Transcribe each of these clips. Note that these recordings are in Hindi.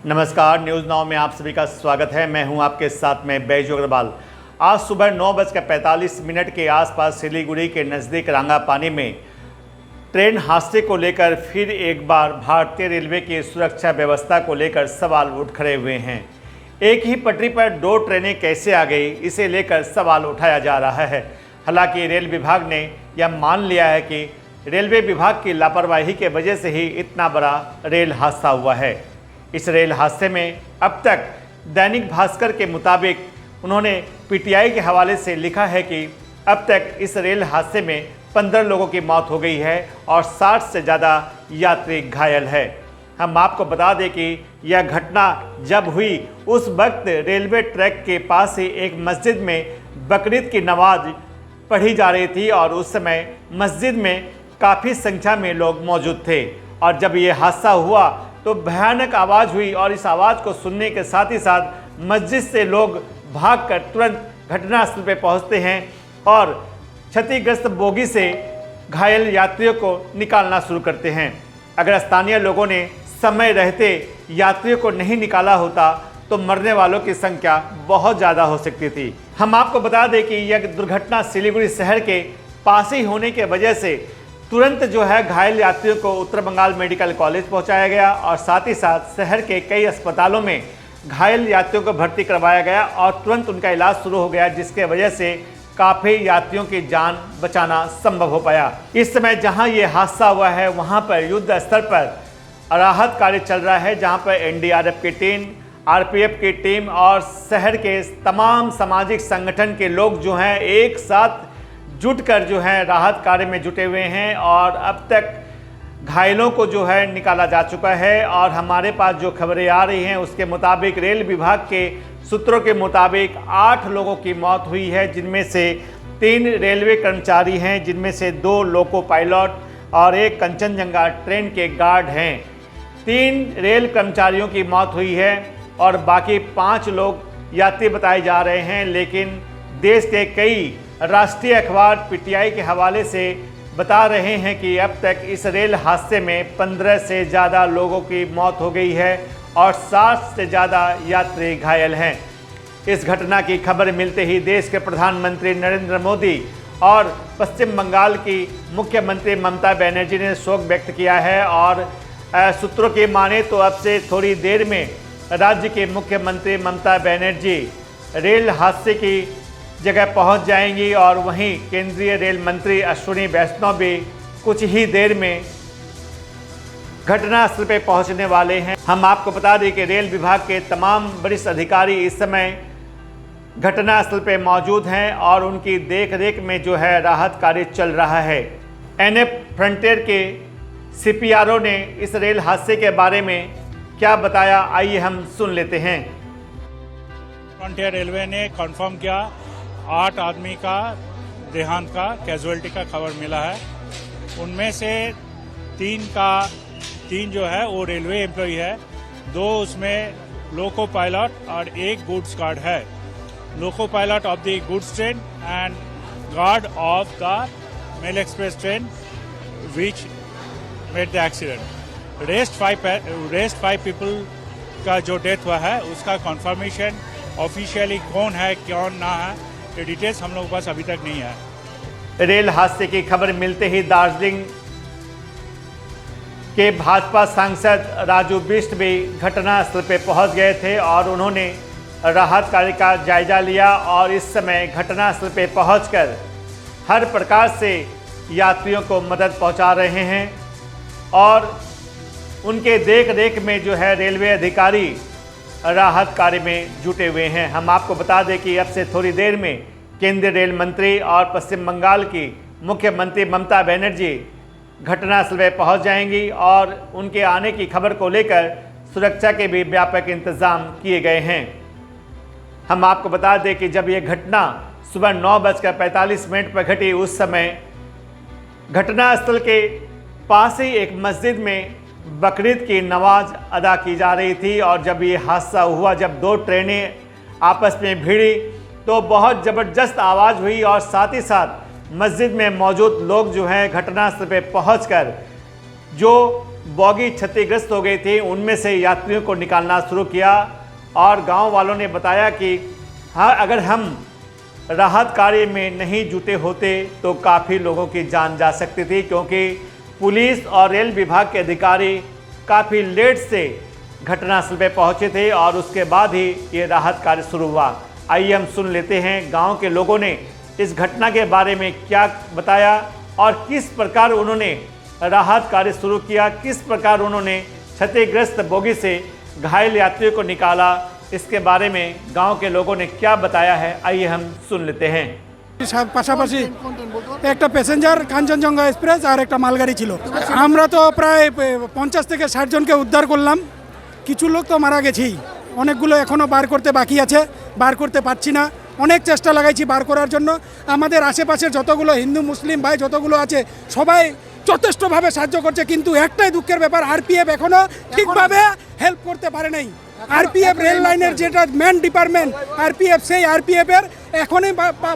नमस्कार, न्यूज़ नाउ में आप सभी का स्वागत है। मैं हूं आपके साथ में बैजू अग्रवाल। आज सुबह 9:45 के आसपास सिलीगुड़ी के नज़दीक रांगापानी में ट्रेन हादसे को लेकर फिर एक बार भारतीय रेलवे की सुरक्षा व्यवस्था को लेकर सवाल उठ खड़े हुए हैं। एक ही पटरी पर दो ट्रेनें कैसे आ गई, इसे लेकर सवाल उठाया जा रहा है। हालांकि रेल विभाग ने यह मान लिया है कि रेलवे विभाग की लापरवाही के वजह से ही इतना बड़ा रेल हादसा हुआ है। इस रेल हादसे में अब तक दैनिक भास्कर के मुताबिक उन्होंने पीटीआई के हवाले से लिखा है कि अब तक इस रेल हादसे में 15 लोगों की मौत हो गई है और 60 से ज़्यादा यात्री घायल है। हम आपको बता दें कि यह घटना जब हुई उस वक्त रेलवे ट्रैक के पास ही एक मस्जिद में बकरीद की नमाज पढ़ी जा रही थी और उस समय मस्जिद में काफ़ी संख्या में लोग मौजूद थे। और जब ये हादसा हुआ तो भयानक आवाज़ हुई और इस आवाज़ को सुनने के साथ ही साथ मस्जिद से लोग भागकर तुरंत घटनास्थल पर पहुंचते हैं और क्षतिग्रस्त बोगी से घायल यात्रियों को निकालना शुरू करते हैं। अगर स्थानीय लोगों ने समय रहते यात्रियों को नहीं निकाला होता तो मरने वालों की संख्या बहुत ज़्यादा हो सकती थी। हम आपको बता दें कि यह दुर्घटना सिलीगुड़ी शहर के पास ही होने के वजह से तुरंत जो है घायल यात्रियों को उत्तर बंगाल मेडिकल कॉलेज पहुंचाया गया और साथ ही साथ शहर के कई अस्पतालों में घायल यात्रियों को भर्ती करवाया गया और तुरंत उनका इलाज शुरू हो गया, जिसके वजह से काफ़ी यात्रियों की जान बचाना संभव हो पाया। इस समय जहां ये हादसा हुआ है वहां पर युद्ध स्तर पर राहत कार्य चल रहा है, जहां पर एनडीआरएफ की टीम, आरपीएफ की टीम और शहर के तमाम सामाजिक संगठन के लोग जो हैं एक साथ जुटकर जो है राहत कार्य में जुटे हुए हैं और अब तक घायलों को जो है निकाला जा चुका है। और हमारे पास जो खबरें आ रही हैं उसके मुताबिक रेल विभाग के सूत्रों के मुताबिक 8 लोगों की मौत हुई है, जिनमें से 3 रेलवे कर्मचारी हैं, जिनमें से 2 लोको पायलट और 1 कंचनजंगा ट्रेन के गार्ड हैं। 3 रेल कर्मचारियों की मौत हुई है और बाकी 5 लोग यात्री बताए जा रहे हैं। लेकिन देश के कई राष्ट्रीय अखबार पीटीआई के हवाले से बता रहे हैं कि अब तक इस रेल हादसे में 15 से ज़्यादा लोगों की मौत हो गई है और 60 से ज़्यादा यात्री घायल हैं। इस घटना की खबर मिलते ही देश के प्रधानमंत्री नरेंद्र मोदी और पश्चिम बंगाल की मुख्यमंत्री ममता बनर्जी ने शोक व्यक्त किया है और सूत्रों की माने तो अब से थोड़ी देर में राज्य के मुख्यमंत्री ममता बनर्जी रेल हादसे की जगह पहुंच जाएंगी और वहीं केंद्रीय रेल मंत्री अश्विनी वैष्णव भी कुछ ही देर में घटनास्थल पर पहुंचने वाले हैं। हम आपको बता दें कि रेल विभाग के तमाम वरिष्ठ अधिकारी इस समय घटनास्थल पर मौजूद हैं और उनकी देखरेख में जो है राहत कार्य चल रहा है। एनएफ फ्रंटियर के सीपीआरओ ने इस रेल हादसे के बारे में क्या बताया, आइए हम सुन लेते हैं। फ्रंटियर रेलवे ने कंफर्म किया 8 आदमी का देहांत का कैजुअलिटी का खबर मिला है। उनमें से 3 जो है वो रेलवे एम्प्लॉई है, 2 उसमें लोको पायलट और 1 गुड्स गार्ड है। Loco pilot of the goods train and guard of the mail express train which made the accident. Rest 5 people का जो डेथ हुआ है उसका कंफर्मेशन ऑफिशियली कौन है कौन ना है ये डिटेल्स हम लोगों के पास अभी तक नहीं है। रेल हादसे की खबर मिलते ही दार्जिलिंग के भाजपा सांसद राजू बिष्ट भी घटनास्थल पर पहुंच गए थे और उन्होंने राहत कार्य का जायजा लिया और इस समय घटनास्थल पर पहुंचकर हर प्रकार से यात्रियों को मदद पहुंचा रहे हैं और उनके देख रेख में जो है रेलवे अधिकारी राहत कार्य में जुटे हुए हैं। हम आपको बता दें कि अब से थोड़ी देर में केंद्रीय रेल मंत्री और पश्चिम बंगाल की मुख्यमंत्री ममता बनर्जी घटनास्थल पर पहुंच जाएंगी और उनके आने की खबर को लेकर सुरक्षा के भी व्यापक इंतजाम किए गए हैं। हम आपको बता दें कि जब यह घटना सुबह 9:45 पर घटी उस समय घटनास्थल के पास ही एक मस्जिद में बकरीद की नमाज अदा की जा रही थी और जब ये हादसा हुआ, जब 2 ट्रेनें आपस में भिड़ी तो बहुत ज़बरदस्त आवाज़ हुई और साथ ही साथ मस्जिद में मौजूद लोग जो हैं घटनास्थल पर पहुंचकर जो बॉगी क्षतिग्रस्त हो गई थी उनमें से यात्रियों को निकालना शुरू किया और गांव वालों ने बताया कि हाँ, अगर हम राहत कार्य में नहीं जुटे होते तो काफ़ी लोगों की जान जा सकती थी, क्योंकि पुलिस और रेल विभाग के अधिकारी काफ़ी लेट से घटनास्थल पर पहुंचे थे और उसके बाद ही ये राहत कार्य शुरू हुआ। आइए हम सुन लेते हैं गांव के लोगों ने इस घटना के बारे में क्या बताया और किस प्रकार उन्होंने राहत कार्य शुरू किया, किस प्रकार उन्होंने क्षतिग्रस्त बोगी से घायल यात्रियों को निकाला। इसके बारे में गांव के लोगों ने क्या बताया है, आइए हम सुन लेते हैं। পাশাপাশি একটা প্যাসেঞ্জার কাঞ্চনজঙ্ঘা এক্সপ্রেস আর একটা মালগাড়ি ছিল। আমরা তো প্রায় 50 থেকে 60 জনকে উদ্ধার করলাম। কিছু লোক তো মারা গেছেই, অনেকগুলো এখনও বার করতে বাকি আছে, বার করতে পারছি না। অনেক চেষ্টা লাগাইছি বার করার জন্য। আমাদের আশেপাশের যতগুলো হিন্দু মুসলিম ভাই যতগুলো আছে সবাই যথেষ্টভাবে সাহায্য করছে, কিন্তু একটাই দুঃখের ব্যাপার, আরপিএফ এখনও ঠিকভাবে হেল্প করতে পারে নাই। আরপিএফ রেল লাইনের যেটা মেন ডিপার্টমেন্ট আরপিএফ, সেই আরপিএফের এখনই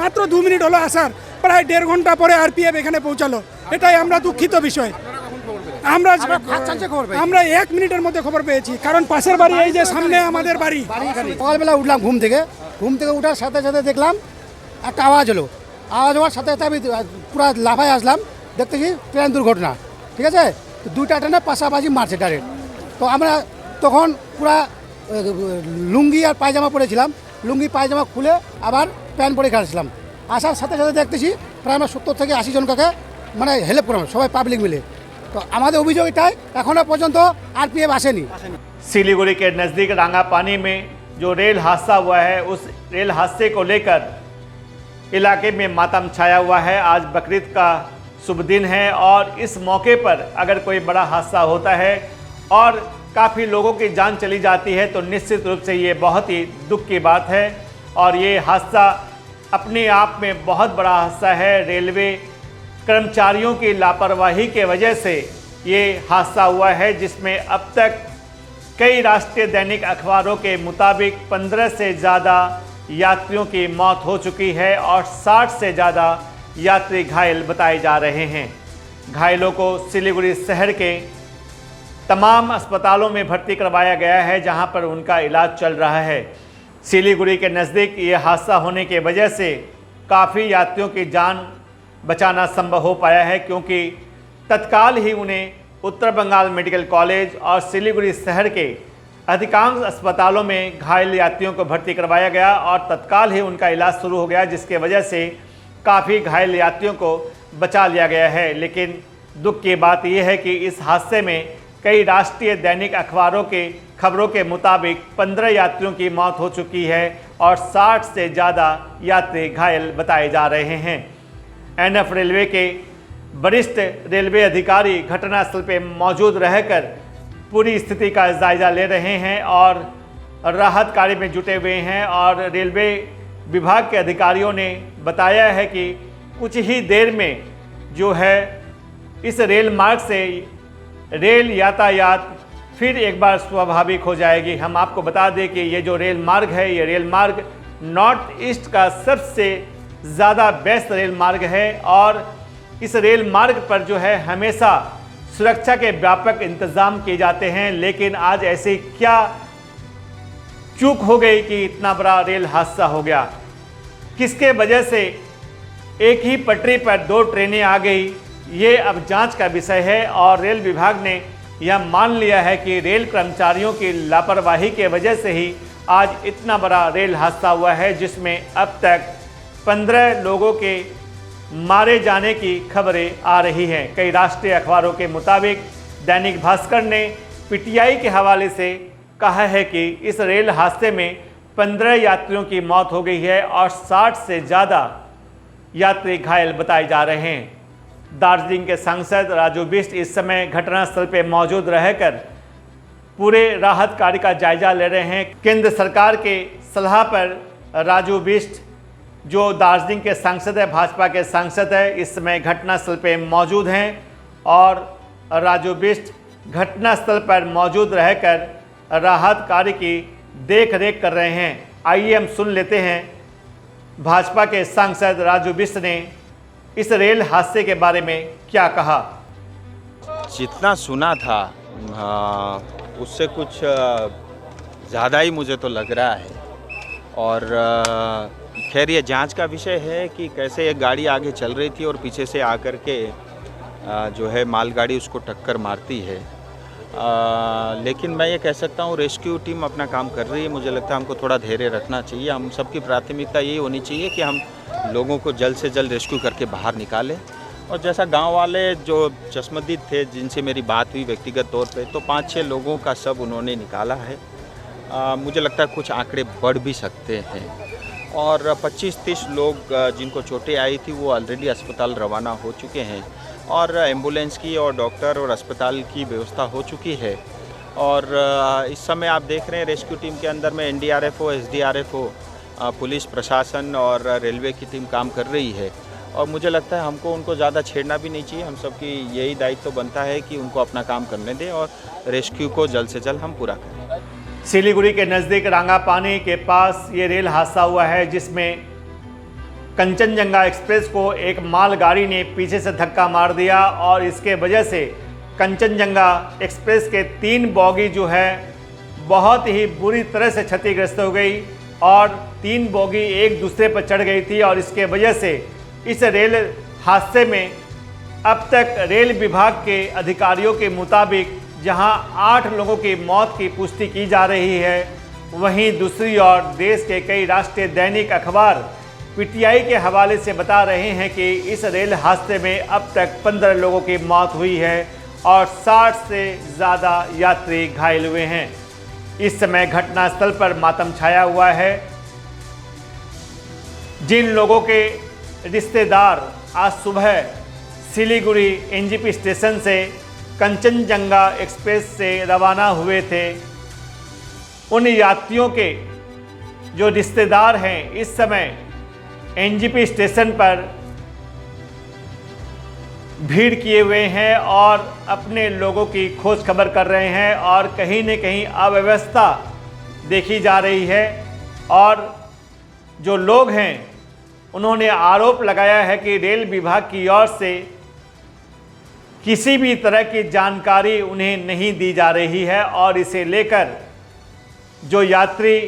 মাত্র 2 মিনিট হলো আসার, প্রায় 1.5 ঘন্টা পরে আরপিএফ এখানে পৌঁছালো। এটাই আমরা দুঃখিত বিষয়। আমরা 1 মিনিটের মধ্যে খবর পেয়েছি, কারণ পাশের বাড়ি এই যে সামনে আমাদের বাড়ি। সকালবেলা উঠলাম ঘুম থেকে উঠার সাথে সাথে দেখলাম একটা আওয়াজ হলো। আওয়াজ হওয়ার সাথে সাথে আমি পুরো লাফায় আসলাম, দেখতেছি ট্রেন দুর্ঘটনা। ঠিক আছে, তো 2টা ট্রেনে পাশাপাশি মারছে ডাইরেক্ট। তো আমরা তখন পুরা লুঙ্গি আর পায়জামা পরেছিলাম, লুঙ্গি পায়জামা খুলে আবার প্যান্ট পরে খাচ্ছিলাম। আসার সাথে সাথে দেখতেছি প্রায় আমরা 70 থেকে 80 জনকে মানে হেল্প করলাম, সবাই পাবলিক মিলে। तो हमारे अभियोग एटाई एखोनो पर्यन्त आरपीएफ आसेनी। सिलीगुड़ी के नज़दीक रांगापानी में जो रेल हादसा हुआ है, उस रेल हादसे को लेकर इलाके में मातम छाया हुआ है। आज बकरीद का शुभ दिन है और इस मौके पर अगर कोई बड़ा हादसा होता है और काफ़ी लोगों की जान चली जाती है तो निश्चित रूप से ये बहुत ही दुख की बात है। और ये हादसा अपने आप में बहुत बड़ा हादसा है। रेलवे कर्मचारियों की लापरवाही के वजह से ये हादसा हुआ है, जिसमें अब तक कई राष्ट्रीय दैनिक अखबारों के मुताबिक 15 से ज़्यादा यात्रियों की मौत हो चुकी है और 60 से ज़्यादा यात्री घायल बताए जा रहे हैं। घायलों को सिलीगुड़ी शहर के तमाम अस्पतालों में भर्ती करवाया गया है, जहां पर उनका इलाज चल रहा है। सिलीगुड़ी के नज़दीक ये हादसा होने की वजह से काफ़ी यात्रियों की जान बचाना संभव हो पाया है, क्योंकि तत्काल ही उन्हें उत्तर बंगाल मेडिकल कॉलेज और सिलीगुड़ी शहर के अधिकांश अस्पतालों में घायल यात्रियों को भर्ती करवाया गया और तत्काल ही उनका इलाज शुरू हो गया, जिसके वजह से काफ़ी घायल यात्रियों को बचा लिया गया है। लेकिन दुख की बात यह है कि इस हादसे में कई राष्ट्रीय दैनिक अखबारों के खबरों के मुताबिक 15 यात्रियों की मौत हो चुकी है और 60 से ज़्यादा यात्री घायल बताए जा रहे हैं। एनएफ रेलवे के वरिष्ठ रेलवे अधिकारी घटनास्थल पर मौजूद रहकर पूरी स्थिति का जायजा ले रहे हैं और राहत कार्य में जुटे हुए हैं। और रेलवे विभाग के अधिकारियों ने बताया है कि कुछ ही देर में जो है इस रेल मार्ग से रेल यातायात फिर एक बार स्वाभाविक हो जाएगी। हम आपको बता दें कि ये जो रेल मार्ग है, ये रेल मार्ग नॉर्थ ईस्ट का सबसे ज़्यादा व्यस्त रेल मार्ग है और इस रेल मार्ग पर जो है हमेशा सुरक्षा के व्यापक इंतज़ाम किए जाते हैं। लेकिन आज ऐसी क्या चूक हो गई कि इतना बड़ा रेल हादसा हो गया? किसके वजह से एक ही पटरी पर 2 ट्रेनें आ गई, ये अब जांच का विषय है। और रेल विभाग ने यह मान लिया है कि रेल कर्मचारियों की लापरवाही के वजह से ही आज इतना बड़ा रेल हादसा हुआ है, जिसमें अब तक 15 लोगों के मारे जाने की खबरें आ रही हैं। कई राष्ट्रीय अखबारों के मुताबिक दैनिक भास्कर ने पीटीआई के हवाले से कहा है कि इस रेल हादसे में 15 यात्रियों की मौत हो गई है और 60 से ज़्यादा यात्री घायल बताए जा रहे हैं। दार्जिलिंग के सांसद राजू बिष्ट इस समय घटनास्थल पर मौजूद रहकर पूरे राहत कार्य का जायजा ले रहे हैं। केंद्र सरकार के सलाह पर राजू बिष्ट जो दार्जिलिंग के सांसद है, भाजपा के सांसद है, इस समय घटनास्थल पर मौजूद हैं और राजू बिष्ट घटनास्थल पर मौजूद रहकर राहत कार्य की देख रेख कर रहे हैं। आइए हम सुन लेते हैं भाजपा के सांसद राजू बिष्ट ने इस रेल हादसे के बारे में क्या कहा। जितना सुना था उससे कुछ ज़्यादा ही मुझे तो लग रहा है। और खैर ये जांच का विषय है कि कैसे एक गाड़ी आगे चल रही थी और पीछे से आकर के जो है मालगाड़ी उसको टक्कर मारती है। लेकिन मैं ये कह सकता हूँ रेस्क्यू टीम अपना काम कर रही है। मुझे लगता है हमको थोड़ा धैर्य रखना चाहिए। हम सबकी प्राथमिकता यही होनी चाहिए कि हम लोगों को जल्द से जल्द रेस्क्यू करके बाहर निकालें। और जैसा गांव वाले जो चश्मदीद थे जिनसे मेरी बात हुई व्यक्तिगत तौर पे, तो 5-6 लोगों का शव उन्होंने निकाला है। मुझे लगता है कुछ आंकड़े बढ़ भी सकते हैं। और 25-30 लोग जिनको चोटें आई थी वो ऑलरेडी अस्पताल रवाना हो चुके हैं और एम्बुलेंस की और डॉक्टर और अस्पताल की व्यवस्था हो चुकी है। और इस समय आप देख रहे हैं रेस्क्यू टीम के अंदर में एनडीआरएफ हो, एसडीआरएफ हो, पुलिस प्रशासन और रेलवे की टीम काम कर रही है। और मुझे लगता है हमको उनको ज़्यादा छेड़ना भी नहीं चाहिए। हम सबकी यही दायित्व बनता है कि उनको अपना काम करने दें और रेस्क्यू को जल्द से जल्द हम पूरा करें। सिलीगुड़ी के नज़दीक रांगापानी के पास ये रेल हादसा हुआ है जिसमें कंचनजंगा एक्सप्रेस को एक मालगाड़ी ने पीछे से धक्का मार दिया और इसके वजह से कंचनजंगा एक्सप्रेस के 3 बोगी जो है बहुत ही बुरी तरह से क्षतिग्रस्त हो गई और 3 बोगी एक दूसरे पर चढ़ गई थी। और इसके वजह से इस रेल हादसे में अब तक रेल विभाग के अधिकारियों के मुताबिक जहां 8 लोगों की मौत की पुष्टि की जा रही है, वहीं दूसरी ओर देश के कई राष्ट्रीय दैनिक अखबार पीटीआई के हवाले से बता रहे हैं कि इस रेल हादसे में अब तक 15 लोगों की मौत हुई है और 60 से ज़्यादा यात्री घायल हुए हैं। इस समय घटनास्थल पर मातम छाया हुआ है। जिन लोगों के रिश्तेदार आज सुबह सिलीगुड़ी एनजीपी स्टेशन से कंचनजंगा एक्सप्रेस से रवाना हुए थे, उन यात्रियों के जो रिश्तेदार हैं इस समय एनजीपी स्टेशन पर भीड़ किए हुए हैं और अपने लोगों की खोज खबर कर रहे हैं और कहीं न कहीं अव्यवस्था देखी जा रही है। और जो लोग हैं उन्होंने आरोप लगाया है कि रेल विभाग की ओर से किसी भी तरह की जानकारी उन्हें नहीं दी जा रही है और इसे लेकर जो यात्री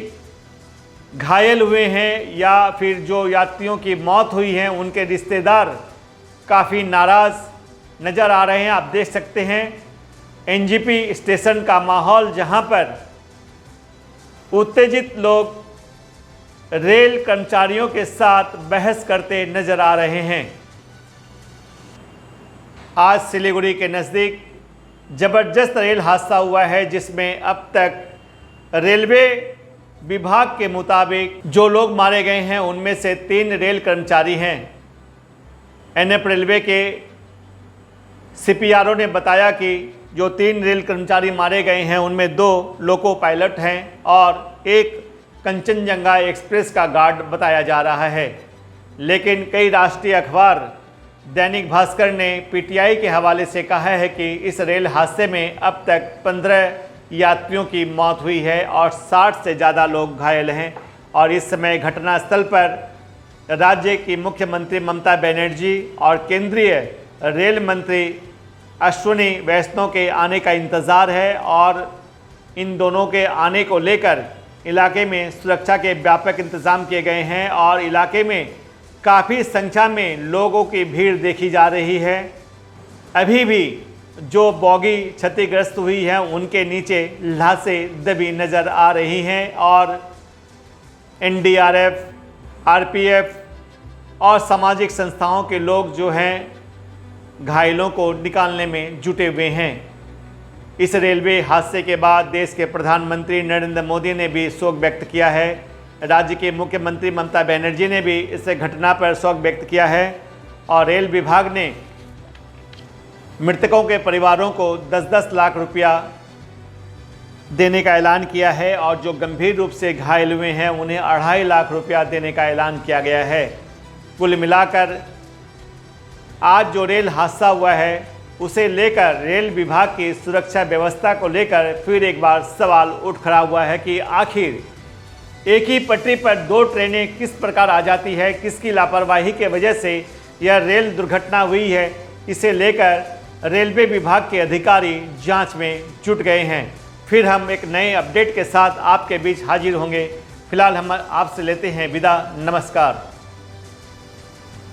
घायल हुए हैं या फिर जो यात्रियों की मौत हुई है उनके रिश्तेदार काफ़ी नाराज़ नज़र आ रहे हैं। आप देख सकते हैं एनजीपी स्टेशन का माहौल जहां पर उत्तेजित लोग रेल कर्मचारियों के साथ बहस करते नज़र आ रहे हैं। आज सिलीगुड़ी के नज़दीक ज़बरदस्त रेल हादसा हुआ है जिसमें अब तक रेलवे विभाग के मुताबिक जो लोग मारे गए हैं उनमें से 3 रेल कर्मचारी हैं। एनएफ रेलवे के सीपीआरओ ने बताया कि जो 3 रेल कर्मचारी मारे गए हैं उनमें 2 लोको पायलट हैं और एक कंचनजंगा एक्सप्रेस का गार्ड बताया जा रहा है। लेकिन कई राष्ट्रीय अखबार दैनिक भास्कर ने पीटीआई के हवाले से कहा है कि इस रेल हादसे में अब तक 15 यात्रियों की मौत हुई है और 60 से ज़्यादा लोग घायल हैं। और इस समय घटनास्थल पर राज्य की मुख्यमंत्री ममता बनर्जी और केंद्रीय रेल मंत्री अश्विनी वैष्णव के आने का इंतज़ार है और इन दोनों के आने को लेकर इलाके में सुरक्षा के व्यापक इंतज़ाम किए गए हैं और इलाके में काफ़ी संख्या में लोगों की भीड़ देखी जा रही है। अभी भी जो बोगी क्षतिग्रस्त हुई है उनके नीचे लाशें दबी नज़र आ रही हैं और एनडीआरएफ, आरपीएफ और सामाजिक संस्थाओं के लोग जो हैं घायलों को निकालने में जुटे हुए हैं। इस रेलवे हादसे के बाद देश के प्रधानमंत्री नरेंद्र मोदी ने भी शोक व्यक्त किया है। राज्य के मुख्यमंत्री ममता बनर्जी ने भी इस घटना पर शोक व्यक्त किया है और रेल विभाग ने मृतकों के परिवारों को 10-10 लाख रुपया देने का ऐलान किया है और जो गंभीर रूप से घायल हुए हैं उन्हें 2.5 लाख रुपया देने का ऐलान किया गया है। कुल मिलाकर आज जो रेल हादसा हुआ है उसे लेकर रेल विभाग की सुरक्षा व्यवस्था को लेकर फिर एक बार सवाल उठ खड़ा हुआ है कि आखिर एक ही पटरी पर 2 ट्रेनें किस प्रकार आ जाती है, किसकी लापरवाही के वजह से यह रेल दुर्घटना हुई है। इसे लेकर रेलवे विभाग के अधिकारी जांच में जुट गए हैं। फिर हम एक नए अपडेट के साथ आपके बीच हाजिर होंगे। फिलहाल हम आपसे लेते हैं विदा। नमस्कार।